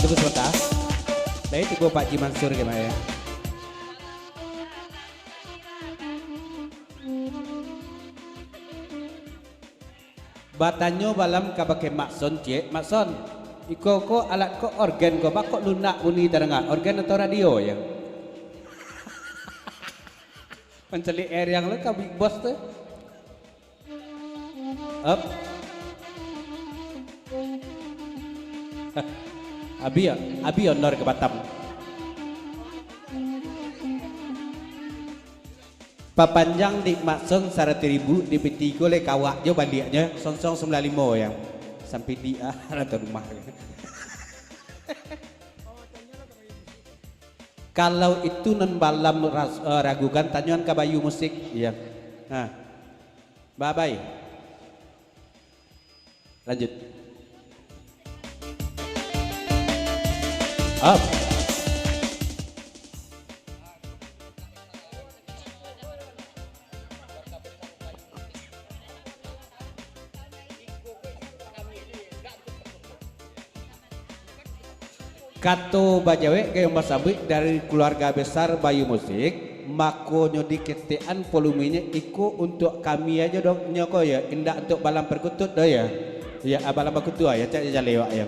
tunggu sebentar. Dari tunggu Pak Ji Mansur gimana ya? Batanyo balam kabake Makson cek, Makson. Iko ko alat ko organ ko bakok lunak uni terengah organ atau radio ya? Penceli air yang lo ka Big Boss tuh. Up. Abi honor ke Batam. Papanjang di Makson 100.000 di peti le kawak jo baliknya 0095 yang sampai di atau rumah. Kalau itu non balam ragukan tanyuan ke Bayu Musik ya. Nah. Bye bye. Lanjut. Up. Kato bajawe kayak Mas Abik dari keluarga besar Bayu Musik, mako nyodi ketean volumenya iko untuk kami aja dong nyoko ya, indah untuk balam perkutut do ya, ya balam perkutut ya cak lewat ya.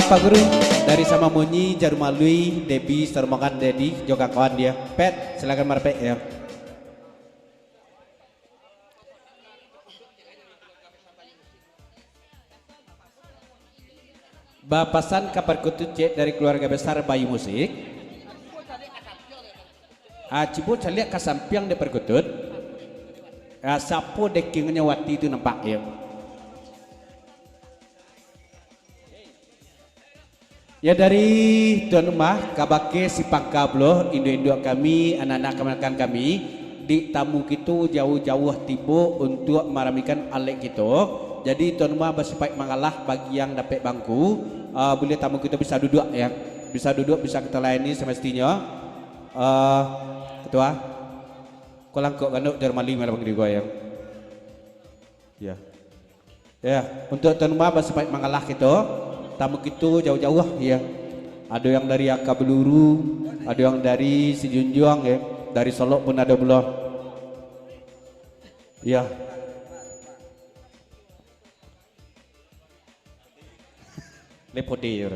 Pak Guru dari sama Munyi Jarumalui Debi Sermongan Dedi juga kawan dia Pet silakan marpek ya. Bapasan kabar kutut cek dari keluarga besar Bayu Musik. Cipu caliak kasampiang de perkutut. Sapo dekingnya wati itu nampak ya. Ya dari tuan rumah kabake si pangkablo Indo-Indo kami anak-anak kemerdekaan kami di tamu kita jauh-jauh tibo untuk meramikan alek kita. Jadi tuan rumah bersifat mengalah bagi yang dapat bangku boleh tamu kita bisa duduk ya, bisa duduk bisa kita layani semestinya. Ketua kolang kok kanuk Jermali malam di gua yang ya untuk tuan rumah bersifat mengalah kita. Tamu kita jauh-jauh ya. Ada yang dari Akabeluru, ada yang dari Sijunjuang ya, dari Solo pun ada belah. Ya. Lepode ya.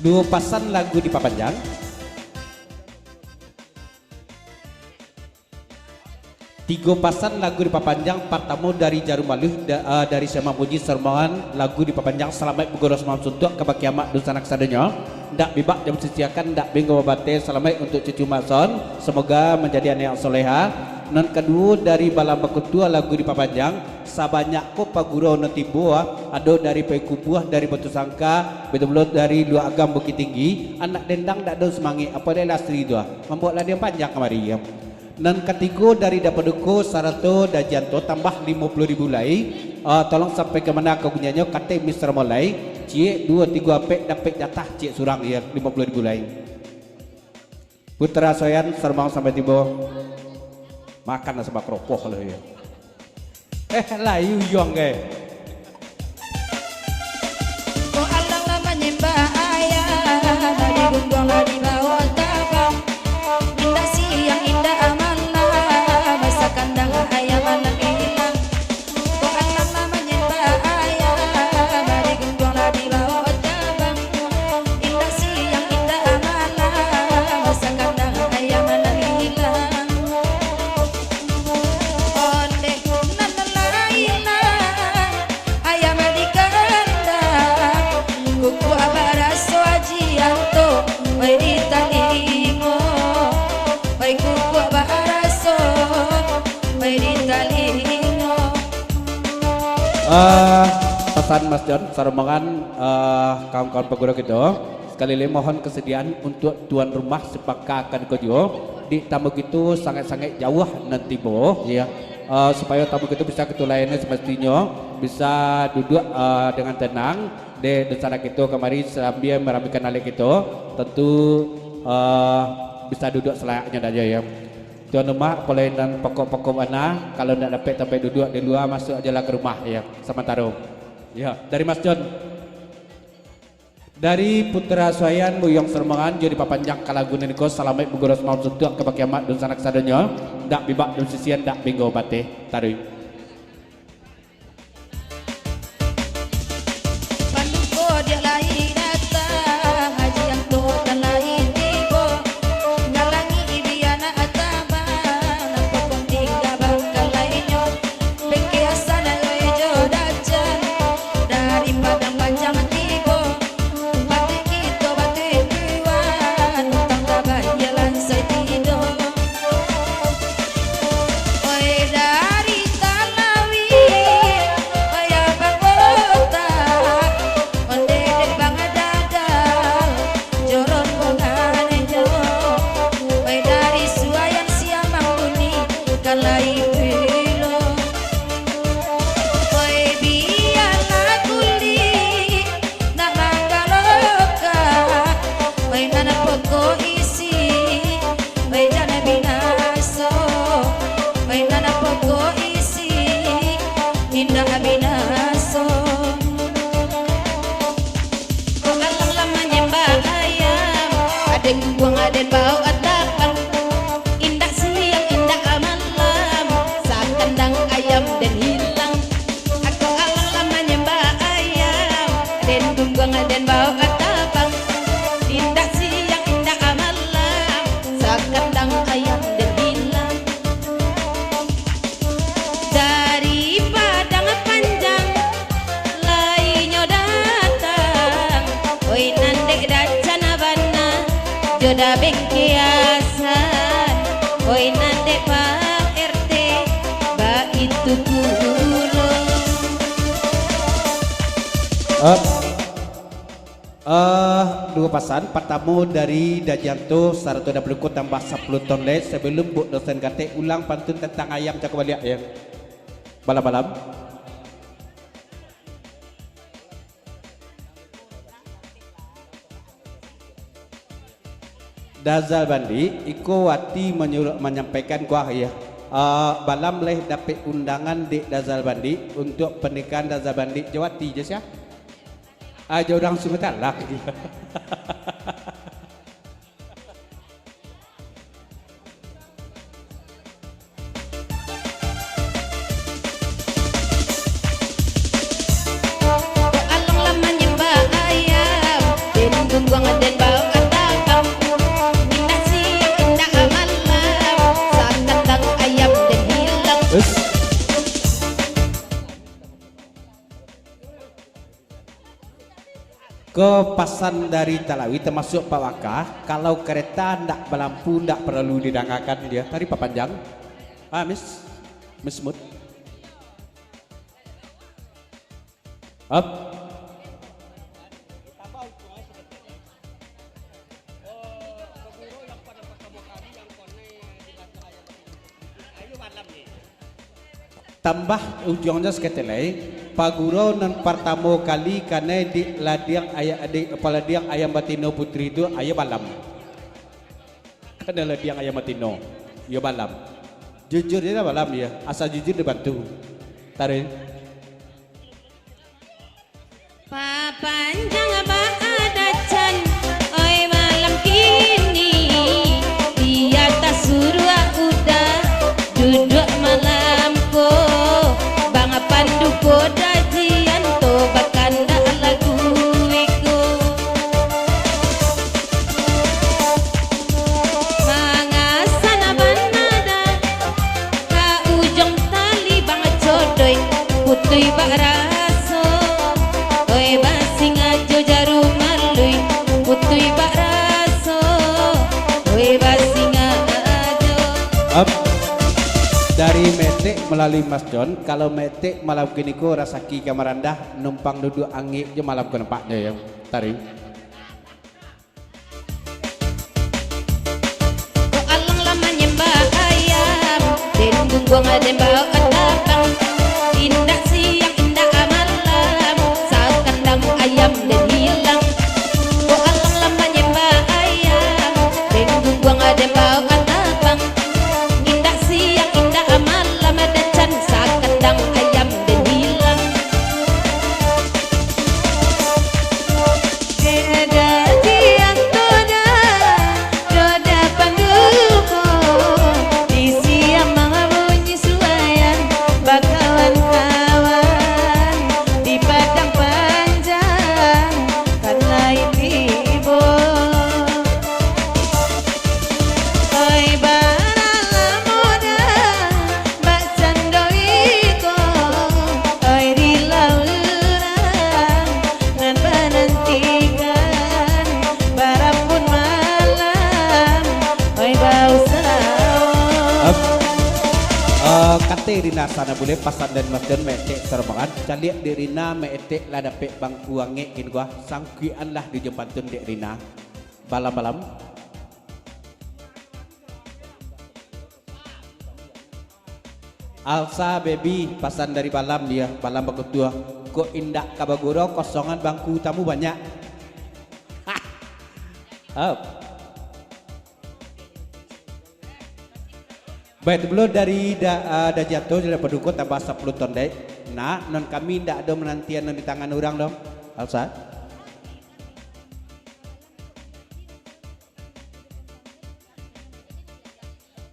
Dua pasan lagu di Papanjang. Tiga pasan lagu di Papanjang. Pertama dari Jarumaluh dari Sema Puji Sermongan lagu di Papanjang selamat bergoros malam suntuk ke kiamat dosa anak sadenya. Ndak bibak jam sisiakan ndak bingung babate selamat untuk cucu Makson semoga menjadi anak yang soleha. Non kedua dari Balam Bakutua lagu di Papanjang sabanyak ko paguro no tibo ada dari Pekubuah dari Batu Sangka betul-betul dari Dua Agam Bukit Tinggi anak dendang dak ada semangi apa dia lastri dua membuatlah dia panjang kemari ya. Dan ketiga dari Dapaduko Sarato Dajanto tambah 50.000 lay. Tolong sampai ke mana kau punyanya kata Mr. Molai. Cie 2-3 apek dapat jatah cie surang ya 50.000 lay. Putra Soyan Sermang sampai tiba. Makan sebab keropok loh ya. Layu yong ke. Ko alang lama nyembah ayah dari gunung lari bawah tabang. Indah siang indah amanah masa kandang ayam anak hilang. Ko alang lama nyembah ayah dari gunung lari bawah tabang. Indah siang indah amanah masa kandang ayam anak hilang. Onde nanalaina ayam di kandang. Kuku abaraso ajianto wai di talingo. Wai kuku abaraso wai di talingo. Pesan Mas John Sarmongan kawan-kawan pegura kita sekali lagi mohon kesediaan untuk tuan rumah sepaka akan kojo di tamu itu sangat-sangat jauh nanti boh ya supaya tamu itu bisa ketulayannya semestinya bisa duduk dengan tenang di sana kita kemari sambil merapikan alik itu tentu bisa duduk selayaknya aja ya. Tuan rumah pelainan pokok-pokok mana kalau tidak dapat sampai duduk di luar masuk aja lah ke rumah ya sama taruh ya dari Mas John dari Putra Soyan Buyong Sermangan jadi papanjang kalagunan niko salamai bugoros mau suntuk ke kiamat dun sanak sadanya dak bibak dun sisian dak bingo bate taruh Panuko dia lain datang haji yang tuhan lain tibo ngalangi ibiana atabang napokong tiga bakal lainnya pengkiasan ayo dacan dari padang panjang tibo bate kita bate tuan utang kabayalan saya tidur. Oi dari Talawi oi abang kota onde de bang dadal joron bongane jo oi dari Suayan siamang buni kalai pilo oi biana kuli nak manggaloka oi nana poko isi oi jana binaso oi nana poko isi indah binaso. Kok alang lama nyembah ayam aden buang aden bau atapang indah siang indah malam saat kandang ayam dan hilang. Aku alang lama nyembah ayam aden buang aden bau atapang indah siang indah malam saat kandang ayam dan hilang. Dari padang panjang lainnya datang oi nandek dacana bana joda bengkiasan oi nandek Pak RT ba itu pulo. dua pasan pertama dari Dajanto Sarato Dapaduko tambah 10 ton les sebelum Bu dosen kate ulang pantun tentang ayam cakap balik ya balam-balam Dazal Bandi Iko Wati menyampaikan kuah ya balam leh dapat undangan di Dazal Bandi untuk pernikahan Dazal Bandi Jawati je ya aja orang Sumatera lah Alang lama nyembah ayam den gungguang den bau atapang indah siang indah malam saat kandang ayam dan hilang. Kepasan dari Talawi termasuk Pak Waka kalau kereta ndak berlampu ndak perlu didangakan dia tadi Pak Panjang Miss Mood up tambah ujungnya seketelai paguro non pertama kali karena di ladiang ayam batino putri itu ayam balam karena ladiang ayam batino ya balam jujur dia balam ya asal jujur dibantu tarik papanjang ada can oi malam kini di atas surga udah duduk malamku bang pandu kodajian to bakanda lagu iku mangasana banada ka ujung tali bang jodoy putui baraso oi basing ajo jarum malui putui baraso oi basing ajo dari metek melalui Mas John kalau metek malam kini ko rasaki kamarandah numpang duduk angin je malam ke nempaknya ya tarik ko alang lama nyembah ayam den gunggong aden bawa kadang indah siang indah malam saat kandang ayam dan hilang ko alang lama nyembah ayam den gunggong aden bawa kadang indah siang indah malam ada can saat kandang ayam dan hilang ada tiang toda roda pangguko di siang mengebunyi suayan bakawan-kawan di padang panjang karena ibu oi barala muda mbak sandoiko oi rilaurang ngan banantikan barapun malam oi bau sawah kate Rina sana boleh pasan dan Mas John metek serbangan caliak di Rina metek lah dapet bangku angin kin gua sangkian lah di jembatan dek Rina balam-balam Alsa baby pasan dari balam dia balam bakutua kok indah kabaguro kosongan bangku tamu banyak baik dulu dari da jatuh dari paduko tambah 10 ton dek nah non kami ndak ada menantian non di tangan orang dong Alsa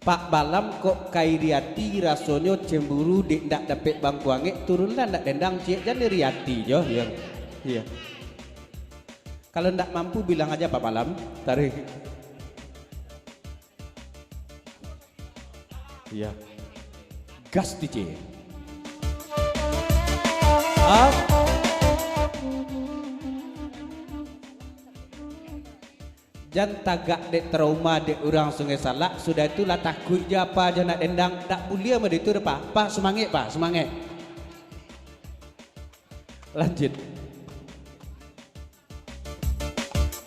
Pak Balam kok kairiati rasonyo cemburu dek ndak dapet bangku angin turunlah ndak dendang cik jadi riati jo ya iya kalau ndak mampu bilang aja Pak Balam tarik iya gas DJ jangan tagak dek trauma dek orang sungai salak sudah itulah takut je apa aja nak dendang tak boleh sama itu dah pak semangat pak semangat lanjut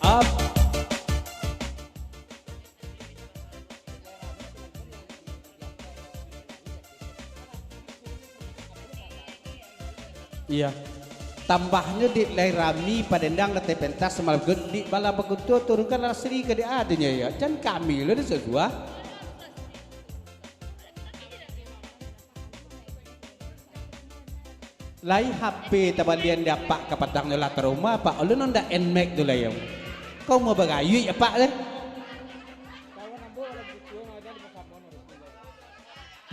up iya tambahnya di Lairami Padendang Late Pentas semalam di Bala Bakutu turunkan rasri ke dia adanya ya can kami lo di sebuah lai HP tabalian dapat kapatang nela trauma pak lo nonda nmax dulu ya kau mau bagayu ya pak le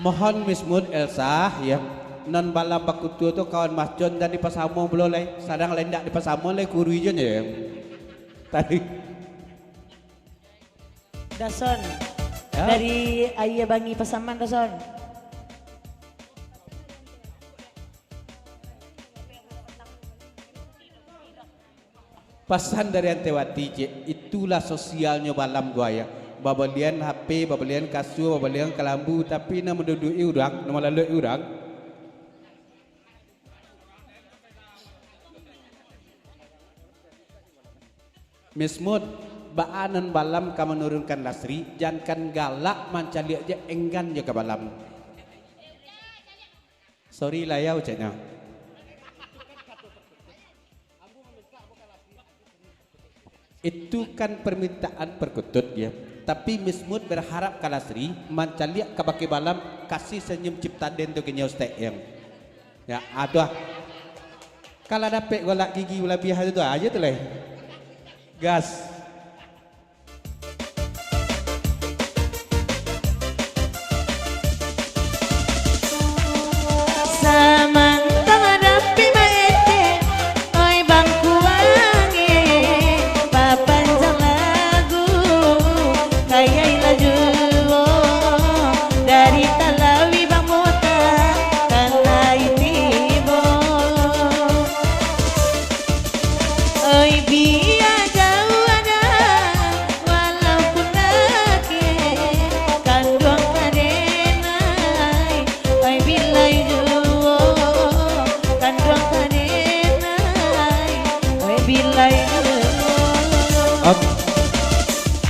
mohon Mismud Elsa ya non bala bakutu tu kawan Mas John dan di Pasamong belum lagi sadang lendak di Pasamong lagi kurui je ya tadi Dason ya. Dari Ayah Bangi Pasaman Dason pesan dari Antewati je itulah sosialnya balam gua ya babalian HP babalian kasur babalian kelambu tapi nak mendudui urang nama lalu urang Mismud baanan balam ka menurunkan lasri jangan galak mancali aja enggan jaga balam Sorry lah ya ucapnya. Itu kan permintaan perkutut ya. Tapi Miss Mood berharap Kalasri mencaliak ke baki balam kasih senyum cipta den tu kenya ustaz yang. Ya, aduh. Kalau dapat golak gigi ulah biasa tu aja tu lah. Gas. Samantang hadapi maete, oi bangku wangi, papanjang lagu, kaya laju dari Talawi Bang Mota, kanai tibo, oi biar jauh ada, walaupun lagi kandung kadenai, oi bilai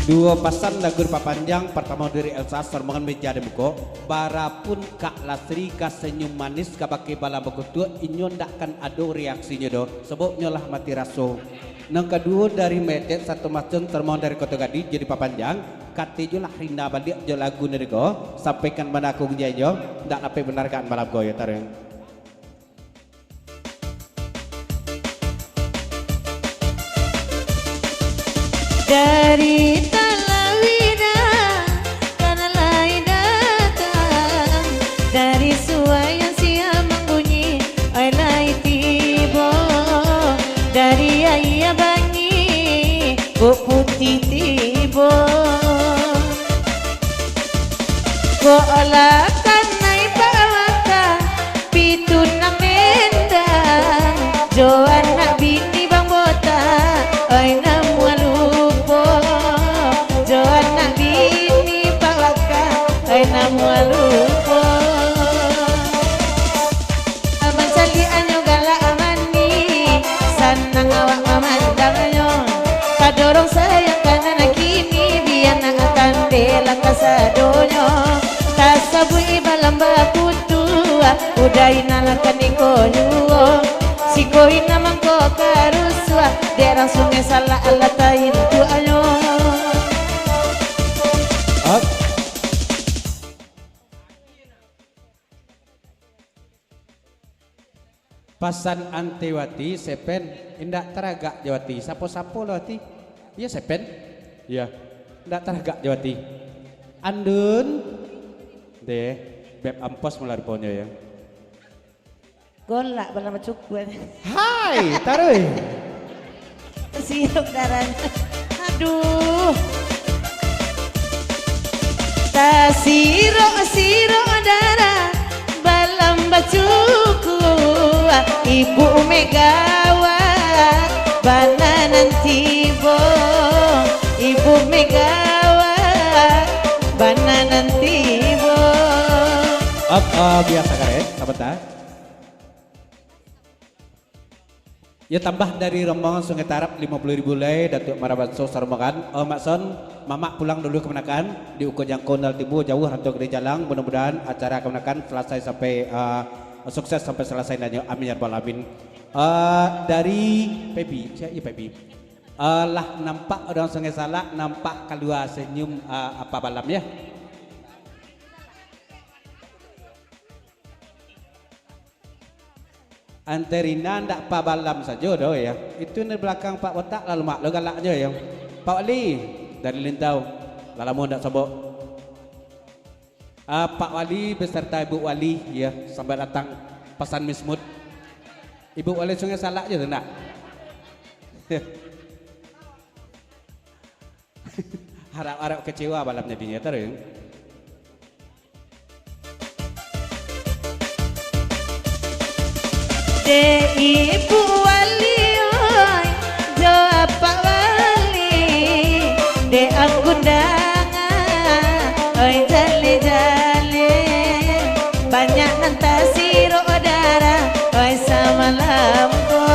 Dua pasang lagu papanjang pertama dari Elsa sermongan meja de buko barapun Kak Lasri ka senyum manis ka baki bala bekutu inyo ndakkan ado reaksinya do sebabnya lah mati raso. Nang kedua dari Medet satu macam termohon dari Kota Gadi jadi papanjang kati jo lah rinda balik jo lagu dari go sampaikan mana aku jo ndak lape benarkan malam go ya tareng. Dari Talawida karena lain datang dari suai yang siap membunyi ai lai tibo dari ayah bangi bu putih tibo go olakan nai pawaka pitunang mendang jo anak bini Bang Bota ai namu Joanna bini pawaka ay namualupo abang sali anyo gala amani sanang awak mamandang nyo kadorong sayang kanan kini biar na akan bela kasadonyo tasabu ibalam bakutua udai nalakan ikonyo sikoi namang ko karuswa derang sungai salah alatain tu ayo. Pasan Antewati sepen indak teragak Jawati sapo-sapo lawati iya sepen iya indak teragak Jawati andun deh beb ampos melar ponyo ya Golak bala macukuan. hai taruh Sirup darahnya. Aduh. Ta siro darah balam bacuku Ibu Megawat bananan tibo Ibu Megawat bananan tibo biasa karet apa ta ya tambah dari rombongan Sungai Tarap 50.000 lei Datuk Marabatso Sarmongan Makson Mamak pulang dulu kemenakan di Uko Jangkau Nal Tibu jauh hantu Gede Jalang mudah-mudahan acara kemenakan selesai sampai sukses sampai selesai nanya amin ya rabbal alamin. Dari Pepi saya Pepi lah nampak orang Sungai Salak nampak keluar senyum apa balam ya Anterina ndak pa balam saja doh ya. Itu di belakang Pak Watak lalu mak lo galaknya ya. Pak Wali dari Lintau. Lalamu ndak sabok. Pak Wali beserta Ibu Wali ya sampai datang pesan Mismut. Ibu Wali Sungai Salak je nak. Harap-harap kecewa balamnya dinya terus. De Ibu Wali oi jawab Pak Wali de anggundangan oi jale-jale banyak nantasi rodara oi sama lampu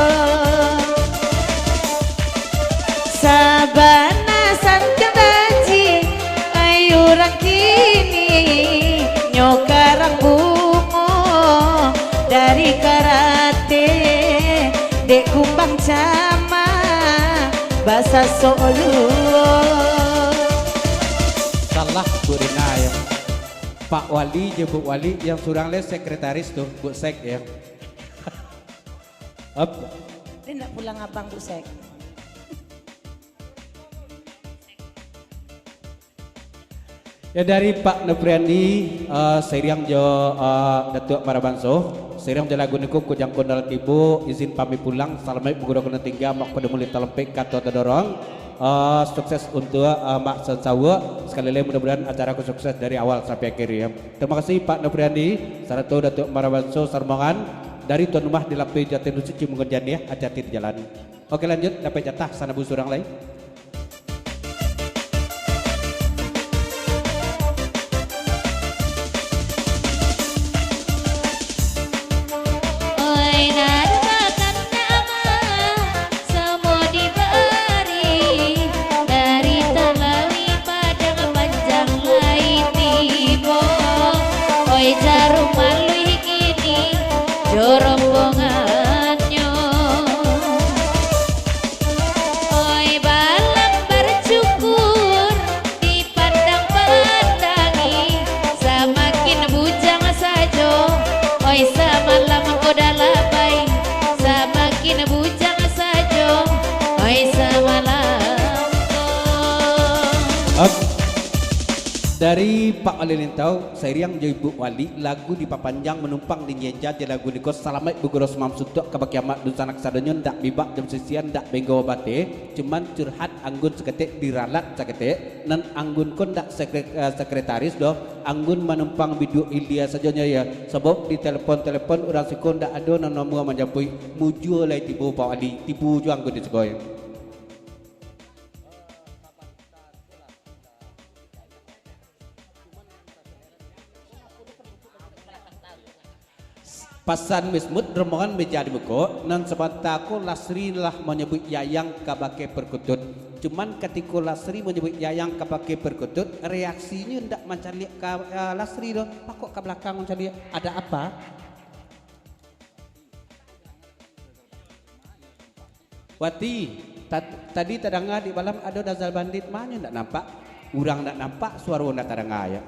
sabana sanjang daji ayurang kini nyokarang bungo cama bahasa Solo. Salah Bu Rina ya. Pak Wali je Bu Wali yang surang les sekretaris tuh Bu Sek ya. Up. Dia enggak pulang abang Bu Sek. Ya dari Pak Nepriandi, seriang jo Datuk Marabanso, seriang jo lagu niku kujang kondal tibu, izin pamit pulang, salamai buguro kena tinggal, mak pada mulia talempek kato terdorong, sukses untuk Mak Sensawa, sekali lagi mudah-mudahan acara aku sukses dari awal sampai akhir ya. Terima kasih Pak Nepriandi, Saratu Datuk Marabanso Sarmongan, dari tuan rumah di Lapi Jatin Suci mengerjan ya, hati-hati di jalan. Oke lanjut, dapat jatah sana bu surang lain. Dari Pak Wali Lintau, Sairiang Jai Bu Wali, lagu di Papanjang menumpang di Nyenja, di lagu di kos Salamat Buguros Mam Suntuk kebakiamat Dusanak Sadonyon, dak bibak jam sisian, dak benggo bate, cuman curhat anggun seketik diralat seketik, nan anggun kon dak sekretaris doh, anggun menumpang bidu Ilya sajonya ya, sebab di telepon orang sikon dak ada nan nomor menjapui, muju oleh tibu Pak Wali, tibu ju anggun di sekoy. Pasan wismut rombongan menjadi buku nan sebataku Lasri lah menyebut Yayang kabake perkutut. Cuman ketika Lasri menyebut Yayang kabake perkutut, reaksinya ndak macam lihat ke Lasri doh. Pak kok ke belakang macam lihat ada apa? Wati, tadi tadanga di malam ada dazal bandit mana ndak nampak? Urang ndak nampak, suara ndak tadanga ya.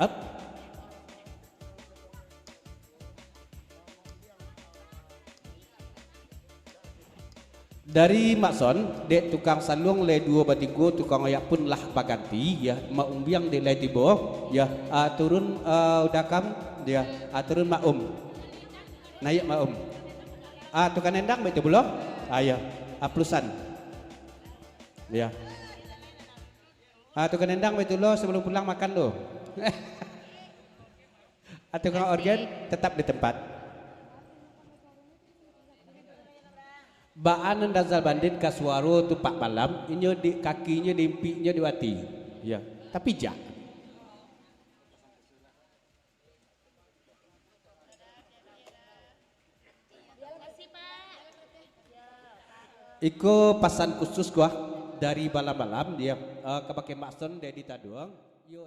Dari Makson, dek tukang salung le dua batigo tukang ayak pun lah baganti ya maumbiang dek le tibo ya turun udakam dia turun maum naik maum tukang endang betul belum ya plusan ya tukang endang betul lo sebelum pulang makan lo tukang organ tetap di tempat. Baan dazal bandit kaswaro tu pak malam, inyo di kakinya dimpinya diwati, ya. Tapi jak. Iko pasan khusus gua dari balam-balam dia kepakai makson dari taduang. Yo